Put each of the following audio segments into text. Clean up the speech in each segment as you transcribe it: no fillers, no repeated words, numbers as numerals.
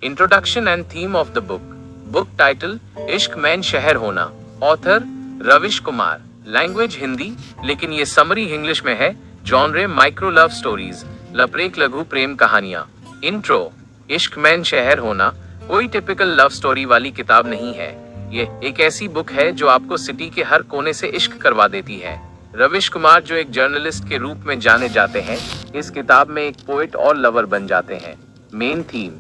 Introduction and theme of the book. Book title: इश्क man शहर होना. Author: रविश Kumar. Language Hindi, लेकिन ये समरी इंग्लिश में है. Genre: माइक्रो लव स्टोरीज, लपरेक लघु प्रेम कहानियां. Intro: इश्क मैन शहर होना कोई टिपिकल लव स्टोरी वाली किताब नहीं है. ये एक ऐसी बुक है जो आपको सिटी के हर कोने से इश्क करवा देती है. रविश कुमार, जो एक जर्नलिस्ट के रूप में जाने जाते हैं, इस किताब में एक पोएट और लवर बन जाते हैं. मेन थीम: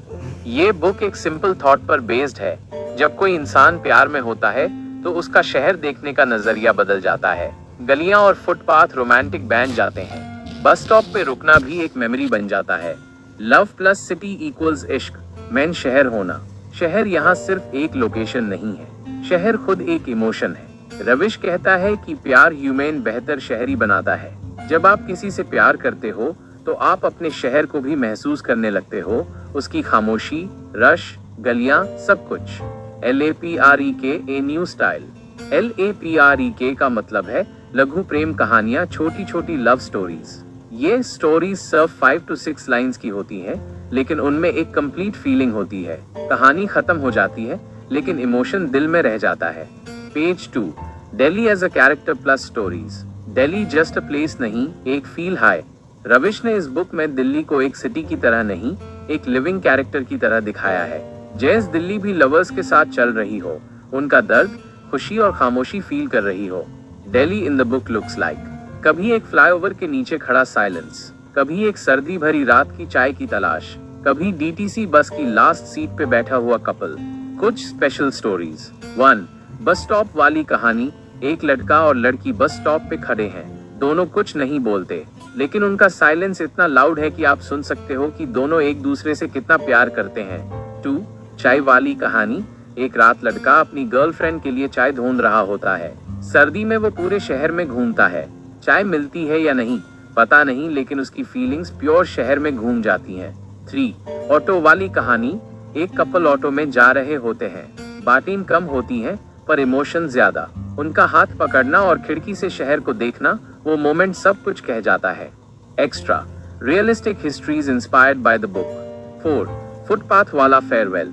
ये बुक एक सिंपल थॉट पर बेस्ड है. जब कोई इंसान प्यार में होता है तो उसका शहर देखने का नजरिया बदल जाता है. गलियां और फुटपाथ रोमांटिक बन जाते हैं. बस स्टॉप पे रुकना भी एक मेमोरी बन जाता है. लव प्लस सिटी इक्वल्स इश्क मैन शहर होना. शहर यहाँ सिर्फ एक लोकेशन नहीं है, शहर खुद एक इमोशन है. रविश कहता है कि प्यार ह्यूमन बेहतर शहरी बनाता है. जब आप किसी से प्यार करते हो तो आप अपने शहर को भी महसूस करने लगते हो. उसकी खामोशी, रश, गलियां, सब कुछ. LAPREK a new style. LAPREK का मतलब है लघु प्रेम कहानियां, छोटी छोटी लव स्टोरीज. ये स्टोरीज सिर्फ 5 to 6 लाइंस की होती हैं, लेकिन उनमें एक कंप्लीट फीलिंग होती है. कहानी खत्म हो जाती है लेकिन इमोशन दिल में रह जाता है. Page 2. Delhi as a character plus stories. Delhi just a place नहीं, एक फील हाई. रविश ने इस बुक में दिल्ली को एक सिटी की तरह नहीं, एक लिविंग कैरेक्टर की तरह दिखाया है. जैसे दिल्ली भी लवर्स के साथ चल रही हो, उनका दर्द, खुशी और खामोशी फील कर रही हो. Delhi in the book looks like कभी एक फ्लाईओवर के नीचे खड़ा साइलेंस, कभी एक सर्दी भरी रात की चाय की तलाश, कभी DTC बस की लास्ट सीट पे बैठा हुआ कपल. कुछ स्पेशल स्टोरीज. 1. बस स्टॉप वाली कहानी. एक लड़का और लड़की बस स्टॉप पे खड़े हैं. दोनों कुछ नहीं बोलते, लेकिन उनका साइलेंस इतना लाउड है कि आप सुन सकते हो कि दोनों एक दूसरे से कितना प्यार करते हैं. 2. चाय वाली कहानी. एक रात लड़का अपनी गर्लफ्रेंड के लिए चाय ढूंढ रहा होता है. सर्दी में वो पूरे शहर में घूमता है. चाय मिलती है या नहीं पता नहीं, लेकिन उसकी फीलिंग्स प्योर शहर में घूम जाती हैं. 3. ऑटो वाली कहानी. एक कपल ऑटो में जा रहे होते हैं. बातें कम होती हैं पर इमोशन ज्यादा. उनका हाथ पकड़ना और खिड़की से शहर को देखना, वो मोमेंट सब कुछ कह जाता है. Extra realistic histories inspired by the book. 4. Footpath वाला फेयरवेल.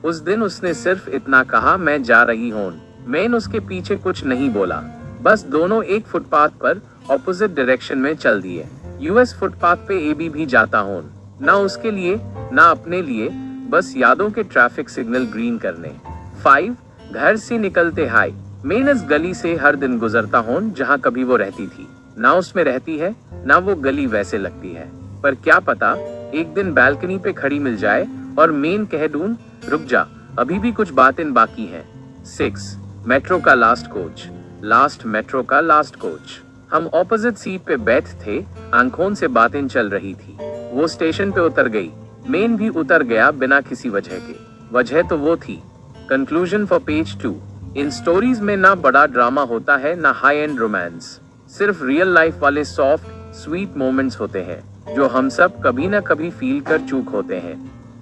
उस दिन उसने सिर्फ इतना कहा, मैं जा रही हूं. मैन उसके पीछे कुछ नहीं बोला, बस दोनों एक फुटपाथ पर ऑपोजिट डायरेक्शन में चल दिए. US फुटपाथ पे AB भी जाता हूं, ना उसके लिए ना अपने लिए, बस यादों के ट्रैफिक सिग्नल ग्रीन करने. 5. घर से निकलते हाय. मैं इस गली से हर दिन गुजरता हूँ जहाँ कभी वो रहती थी. ना उसमें रहती है ना वो गली वैसे लगती है, पर क्या पता एक दिन बालकनी पे खड़ी मिल जाए और मेन कह दूं, रुक जा, अभी भी कुछ बातें बाकी हैं. 6. मेट्रो का लास्ट कोच. लास्ट मेट्रो का लास्ट कोच. हम ऑपोजिट सीट पे बैठ थे, आंखों से बातें चल रही थी. वो स्टेशन पे उतर गई, मेन भी उतर गया बिना किसी वजह के. वजह तो वो थी. Conclusion for page 2. In stories में ना बड़ा ड्रामा होता है ना हाई एंड रोमांस, सिर्फ रियल लाइफ वाले सॉफ्ट स्वीट मोमेंट्स होते हैं जो हम सब कभी ना कभी फील कर चूक होते हैं.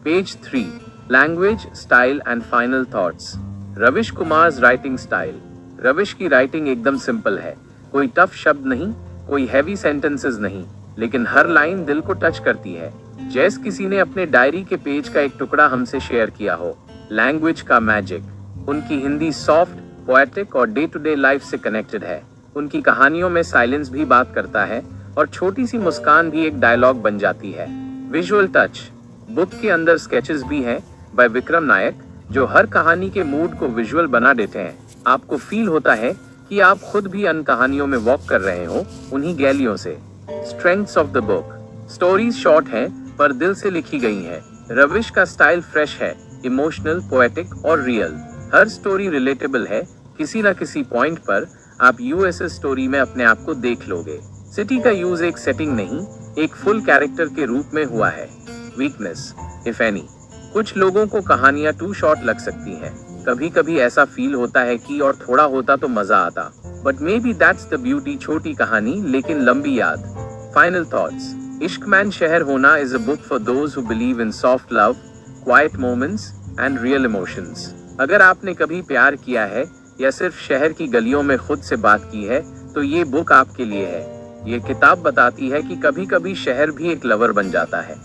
Page 3. Language, style and final thoughts. Ravish Kumar writing style. Ravish की राइटिंग एकदम सिंपल है. कोई टफ शब्द नहीं, कोई हैवी सेंटेंसेस नहीं, लेकिन हर लाइन दिल को टच करती है, जैसे किसी ने अपने डायरी के पेज का एक टुकड़ा हमसे शेयर किया हो. लैंग्वेज का मैजिक. उनकी हिंदी सॉफ्ट, पोएटिक और डे टू डे लाइफ से कनेक्टेड है. उनकी कहानियों में साइलेंस भी बात करता है और छोटी सी मुस्कान भी एक डायलॉग बन जाती है. Visual touch. बुक के अंदर स्केचेस भी हैं बाय विक्रम नायक, जो हर कहानी के मूड को विजुअल बना देते हैं. आपको फील होता है कि आप खुद भी उन कहानियों में वॉक कर रहे हो, उन्हीं गैलियों से. Strengths of the book. Stories short हैं पर दिल से लिखी गई हैं. रविश का स्टाइल फ्रेश है, इमोशनल, पोएटिक और रियल. हर स्टोरी रिलेटेबल है. किसी ना किसी पॉइंट पर आप USS स्टोरी में अपने आप को देख लोगे. सिटी का यूज एक सेटिंग नहीं, एक फुल कैरेक्टर के रूप में हुआ है. Weakness, if any. कुछ लोगों को कहानियां टू शॉर्ट लग सकती हैं. कभी कभी ऐसा फील होता है कि और थोड़ा होता तो मजा आता, but may be that's the beauty. छोटी कहानी लेकिन लंबी याद. Final thoughts. इश्क मैन शहर होना is a book for those who believe in soft love, quite moments and real emotions. अगर आपने कभी प्यार किया है या सिर्फ शहर की गलियों में खुद से बात की है, तो ये बुक आपके लिए है. ये किताब बताती है कि कभी कभी शहर भी एक लवर बन जाता है.